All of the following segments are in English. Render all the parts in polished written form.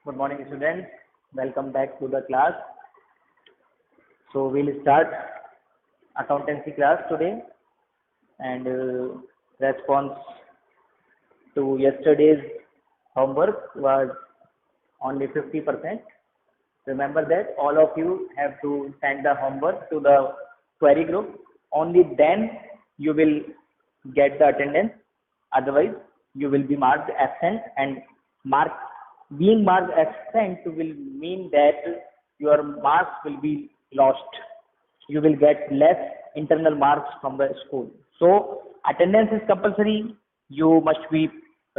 Good morning, students. Welcome back to the class. So we'll start accountancy class today, and response to yesterday's homework was only 50%. Remember that all of you have to send the homework to the query group. Only then you will get the attendance. Otherwise, you will be marked absent, and being marked absent will mean that your marks will be lost. You will get less internal marks from the school. So attendance is compulsory. You must be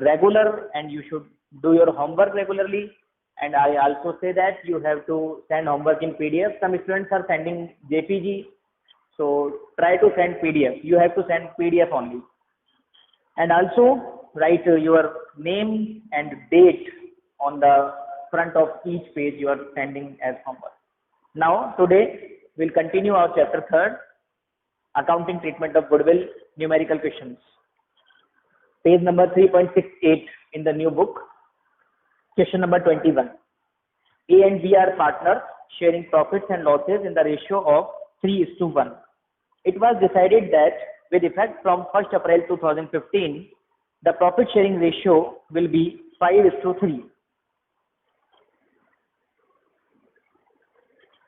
regular and you should do your homework regularly. And I also say that you have to send homework in PDF. Some students are sending JPG. So try to send PDF. You have to send PDF only. And also write your name and date on the front of each page you are sending as homework. Now today we'll continue our chapter 3rd, accounting treatment of goodwill, numerical questions. Page number 3.68 in the new book. Question number 21. A and B are partners sharing profits and losses in the ratio of 3:1. It was decided that with effect from 1st April 2015, the profit sharing ratio will be 5:3.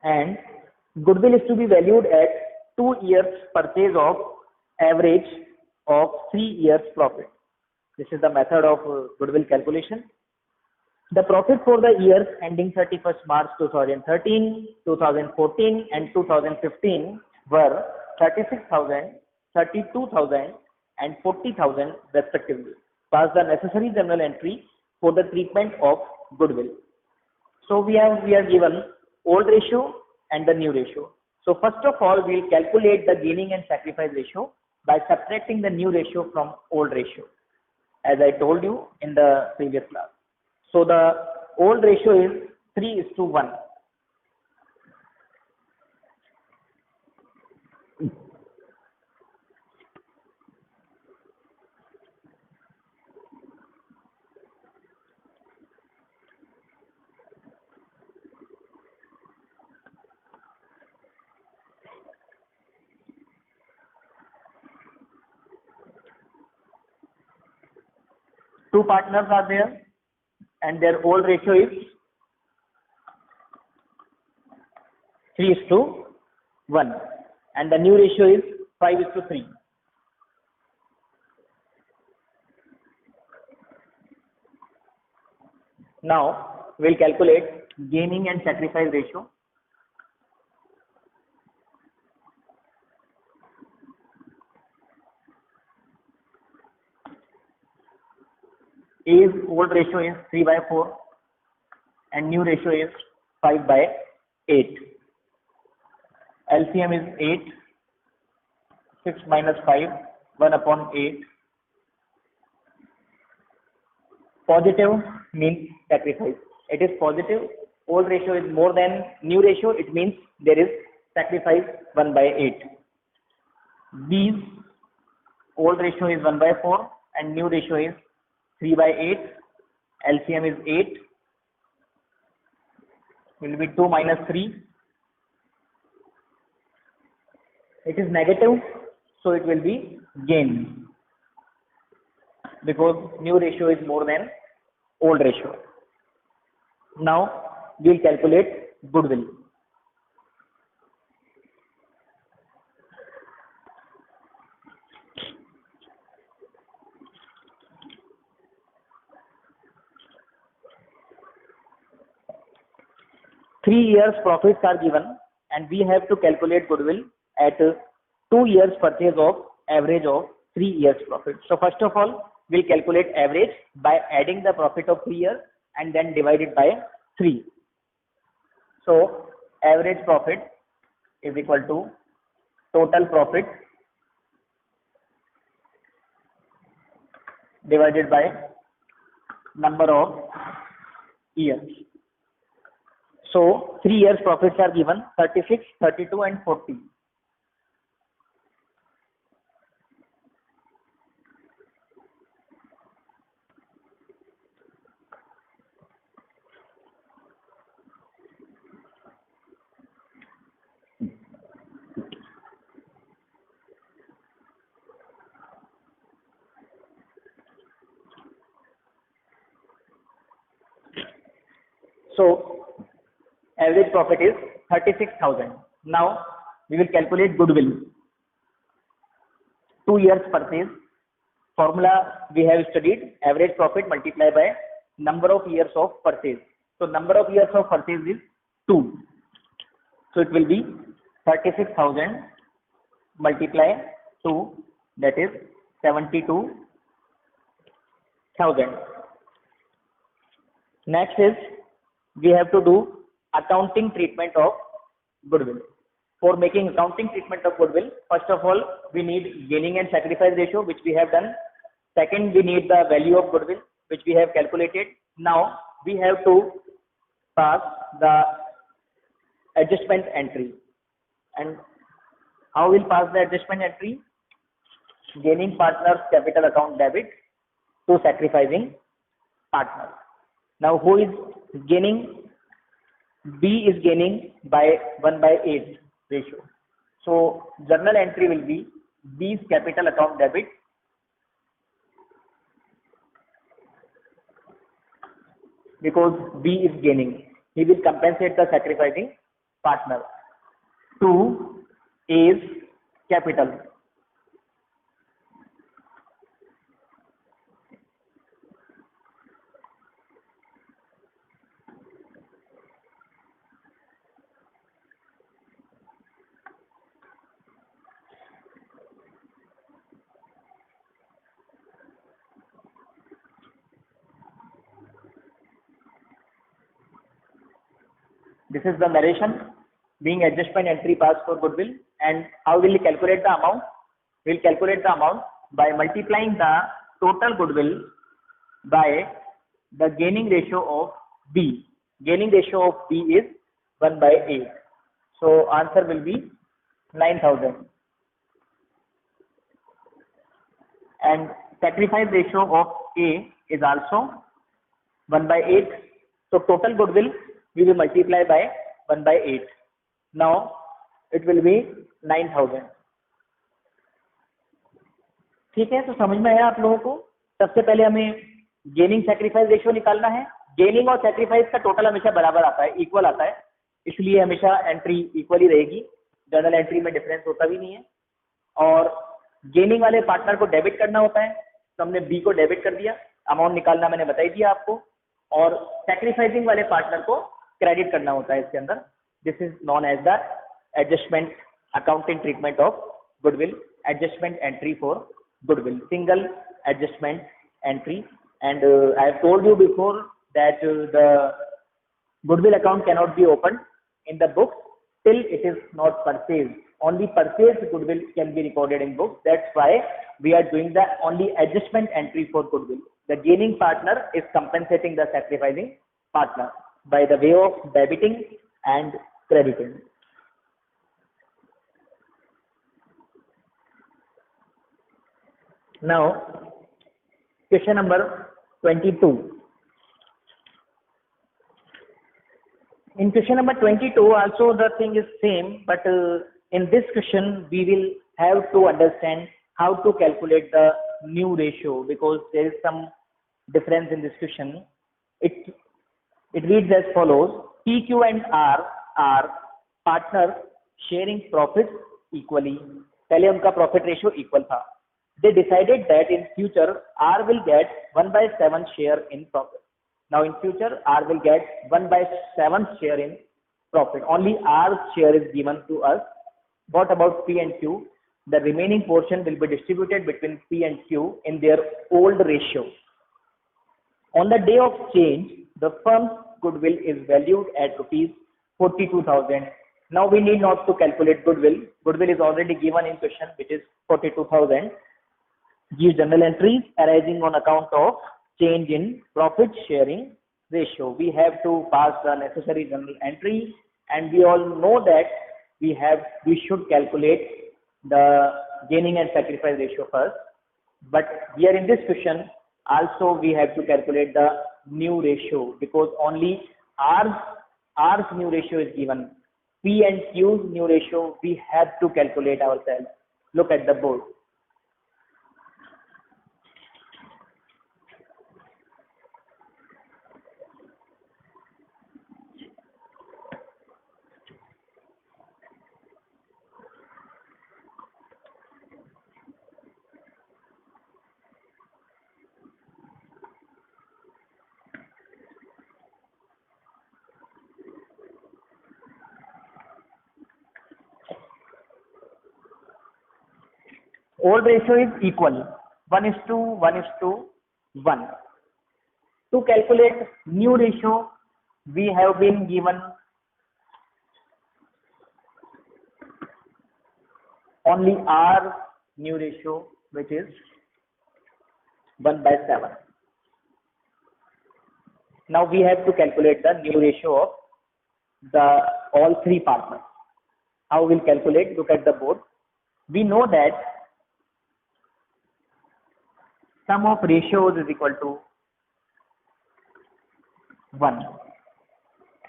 And goodwill is to be valued at 2 years purchase of average of 3 years profit. This is the method of goodwill calculation. The profit for the years ending 31st March 2013, 2014 and 2015 were 36,000, 32,000 and 40,000 respectively. Pass the necessary journal entry for the treatment of goodwill. So we are given old ratio and the new ratio. So first of all, we will calculate the gaining and sacrifice ratio by subtracting the new ratio from old ratio, as I told you in the previous class. So the old ratio is 3:1. Two partners are there and their old ratio is 3:1 and the new ratio is 5:3. Now we'll calculate gaining and sacrifice ratio. A's old ratio is 3/4 and new ratio is 5/8. LCM is 8. 6 minus 5, 1/8. Positive means sacrifice. It is positive. Old ratio is more than new ratio. It means there is sacrifice 1/8. B's old ratio is 1/4 and new ratio is 3/8. LCM is 8. Will be 2 minus 3. It is negative, so it will be gain because new ratio is more than old ratio. Now we will calculate goodwill. Three years profits are given and we have to calculate goodwill at 2 years purchase of average of 3 years profit. So first of all, we'll calculate average by adding the profit of 3 years and then divide it by 3. So average profit is equal to total profit divided by number of years. So 3 years profits are given 36, 32 and 40. So average profit is 36,000. Now we will calculate goodwill. 2 years purchase. Formula we have studied, average profit multiplied by number of years of purchase. So number of years of purchase is 2. So it will be 36,000 multiply 2, that is 72,000. Next is we have to do accounting treatment of goodwill. For making accounting treatment of goodwill, first of all, we need gaining and sacrifice ratio, which we have done. Second, we need the value of goodwill, which we have calculated. Now, we have to pass the adjustment entry. And how will pass the adjustment entry? Gaining partner's capital account debit to sacrificing partner. Now, who is gaining? B is gaining by 1/8 ratio. So journal entry will be B's capital account debit because B is gaining. He will compensate the sacrificing partner to A's capital. This is the narration being adjustment entry passed for goodwill. And how will we calculate the amount? We will calculate the amount by multiplying the total goodwill by the gaining ratio of B. Gaining ratio of B is 1/8. So answer will be 9,000. And sacrifice ratio of A is also 1/8. So total goodwill we will multiply by 1/8. Now it will be 9,000. ठीक है, तो समझ में आया आप लोगों को? सबसे पहले हमें गेनिंग सैक्रिफाइस रेशियो निकालना है. गेनिंग और सैक्रिफाइस का टोटल हमेशा बराबर आता है, इक्वल आता है, इसलिए हमेशा एंट्री इक्वल ही रहेगी. जर्नल एंट्री में डिफरेंस होता भी नहीं है. और गेनिंग वाले पार्टनर को डेबिट करना होता है, तो हमने बी को डेबिट कर दिया. अमाउंट निकालना मैंने बता ही दिया आपको. और सैक्रिफाइसिंग वाले पार्टनर को क्रेडिट करना होता है इसके अंदर. This is known as the adjustment accounting treatment of goodwill, adjustment entry for goodwill, single adjustment entry. And I have told you before that the goodwill account cannot be opened in the books till it is not purchased. Only purchased goodwill can be recorded in books. That's why we are doing the only adjustment entry for goodwill. The gaining partner is compensating the sacrificing partner by the way of debiting and crediting. Now, question number 22. In question number 22 also the thing is same, but in this question we will have to understand how to calculate the new ratio, because there is some difference in this question. It reads as follows: P, Q and R are partners sharing profits equally. पहले उनका profit ratio equal था. They decided that in future R will get 1/7 share in profit. Now in future R will get 1/7 share in profit. Only R's share is given to us. What about P and Q? The remaining portion will be distributed between P and Q in their old ratio. On the day of change, the firm's goodwill is valued at rupees 42,000. Now we need not to calculate goodwill. Goodwill is already given in question, which is 42,000. Give journal entries arising on account of change in profit sharing ratio. We have to pass the necessary journal entry, and we all know that we should calculate the gaining and sacrifice ratio first. But here in this question also we have to calculate the new ratio, because only R's new ratio is given. P and Q's new ratio we have to calculate ourselves. Look at the board. old ratio is equal 1:1:1. To calculate new ratio, we have been given only our new ratio, which is 1/7. Now we have to calculate the new ratio of the all three partners. How we'll calculate? Look at the board. We know that sum of ratios is equal to 1.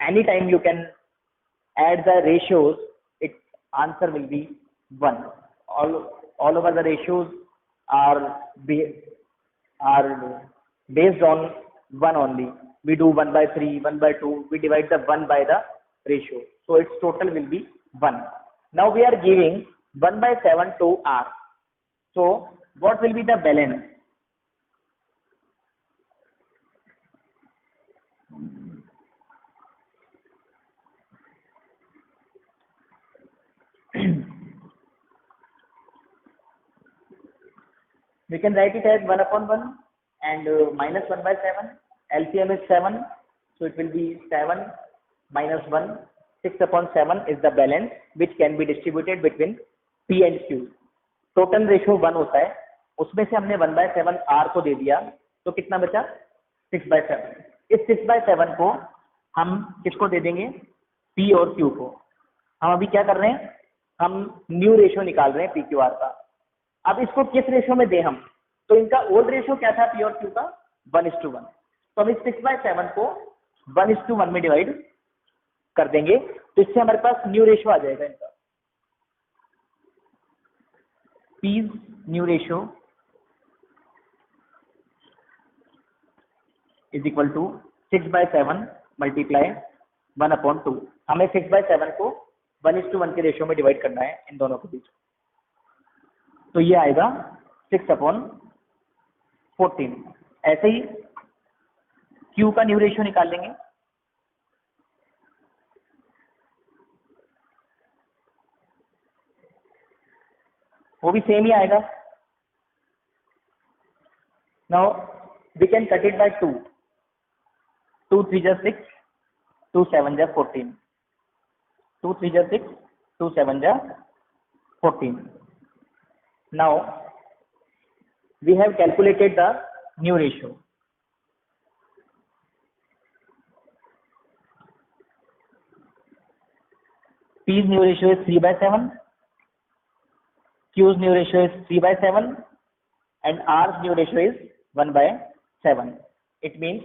Anytime you can add the ratios, its answer will be 1. All over the ratios are based on 1 only. We do 1/3, 1/2. We divide the 1 by the ratio. So its total will be 1. Now we are giving 1/7 to R. So what will be the balance? We can write it as 1/1 and minus 1/7. LCM is 7, so it will be 7 minus 1. 6/7 is the balance which can be distributed between P and Q. Total ratio 1 होता है, उसमें से हमने 1/7 R को दे दिया, तो कितना बचा? 6/7. इस 6/7 को हम किसको दे देंगे? P और Q को. हम अभी क्या कर रहे हैं? हम न्यू रेशियो निकाल रहे हैं PQR का. अब इसको किस रेशियो में दें हम? तो इनका ओल्ड रेशियो क्या था P और Q का? 1:1. तो हम इस 6/7 को 1:1 में डिवाइड कर देंगे, तो इससे हमारे पास न्यू रेशियो आ जाएगा इनका. P's new ratio is equal to 6/7 multiply 1/2. हमें 6/7 को 1:1 के रेशियो में डिवाइड करना है इन दोनों के बीच. तो ये आएगा 6/14. ऐसे ही Q का न्यू रेशियो निकाल लेंगे. वो भी सेम ही आएगा. Now we can cut it by 2. 2 3 जा 6, 2 7 जा 14. 2 3 जा 6, 2 7 जा 14. Now we have calculated the new ratio. P's new ratio is 3/7, Q's new ratio is 3/7, and R's new ratio is 1/7. It means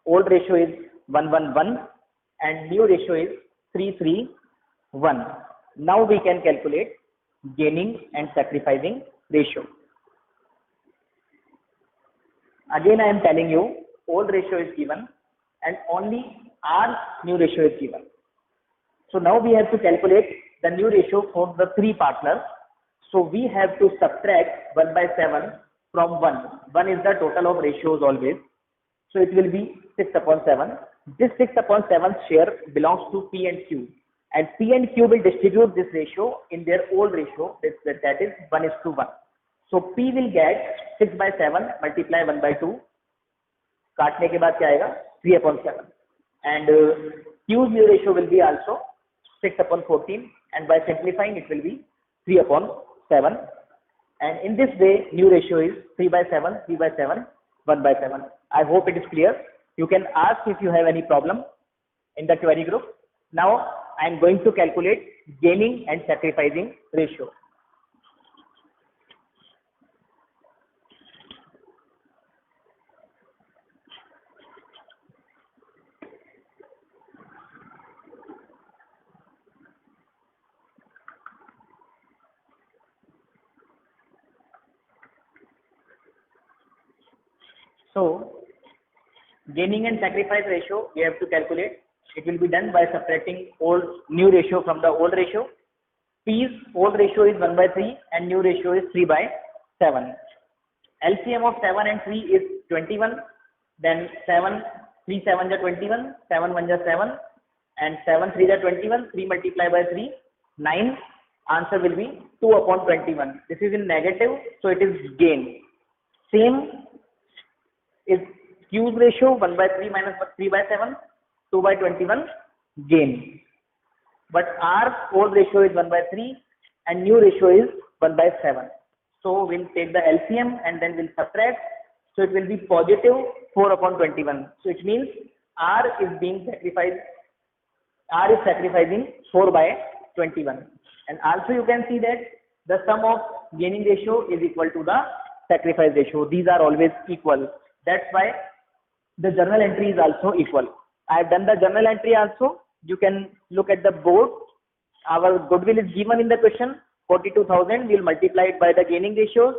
old ratio is 1:1 and new ratio is 3:3:1. Now we can calculate gaining and sacrificing ratio. Again I am telling you, old ratio is given and only R's new ratio is given. So now we have to calculate the new ratio for the three partners. So we have to subtract 1/7 from 1. 1 is the total of ratios always. So it will be 6/7. This 6/7 share belongs to P and Q. And P and Q will distribute this ratio in their old ratio, that is 1:1. So P will get 6/7 multiply 1/2. काटने के बाद क्या आएगा? 3/7. And Q's new ratio will be also 6/14. And by simplifying it will be 3/7. And in this way new ratio is 3/7, 3/7, 1/7. I hope it is clear. You can ask if you have any problem in the query group. Now I am going to calculate gaining and sacrificing ratio. So gaining and sacrifice ratio we have to calculate. It will be done by subtracting new ratio from the old ratio. P's old ratio is 1/3 and new ratio is 3/7. LCM of 7 and 3 is 21. Then 7 3 7 ja 21, 7 1 ja 7, and 7 3 ja 21. 3 multiplied by 3 9, Answer will be 2 upon 21. This is in negative, so it is gain. Same is Q's ratio 1 by 3 minus 3 by 7, 2 by 21 gain. But R old ratio is 1 by 3 and new ratio is 1 by 7. So we'll take the LCM and then we'll subtract. So it will be positive 4 upon 21. So it means R is being sacrificed. R is sacrificing 4 by 21. And also you can see that the sum of gaining ratio is equal to the sacrifice ratio. These are always equal. That's why the journal entry is also equal. I have done the journal entry also. You can look at the board. Our goodwill is given in the question, 42,000. We will multiply it by the gaining ratios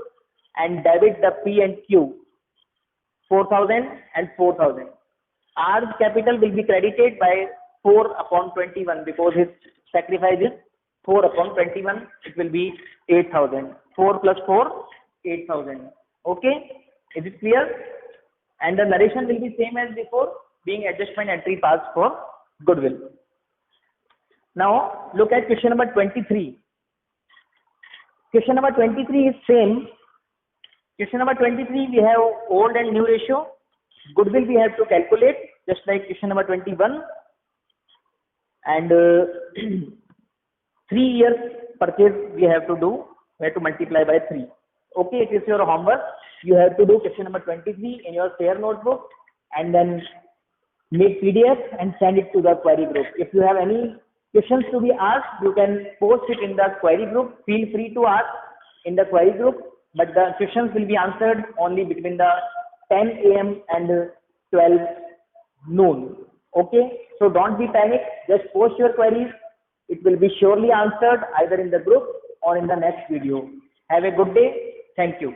and debit the P and Q, 4,000 and 4,000. R's capital will be credited by 4 upon 21 because his sacrifice is 4 upon 21. It will be 8,000. 4 plus 4, 8,000. Okay? Is it clear? And the narration will be same as before, being adjustment entry passed for goodwill. Now look at question number 23. Question number 23 is same. Question number 23 we have old and new ratio. Goodwill we have to calculate just like question number 21. And 3 years purchase we have to do. We have to multiply by 3. Okay, it is your homework. You have to do question number 23 in your share notebook and then make PDF and send it to the query group. If you have any questions to be asked, you can post it in the query group. Feel free to ask in the query group, but the questions will be answered only between the 10 a.m. and 12 noon. Okay, so don't be panicked. Just post your queries. It will be surely answered either in the group or in the next video. Have a good day. Thank you.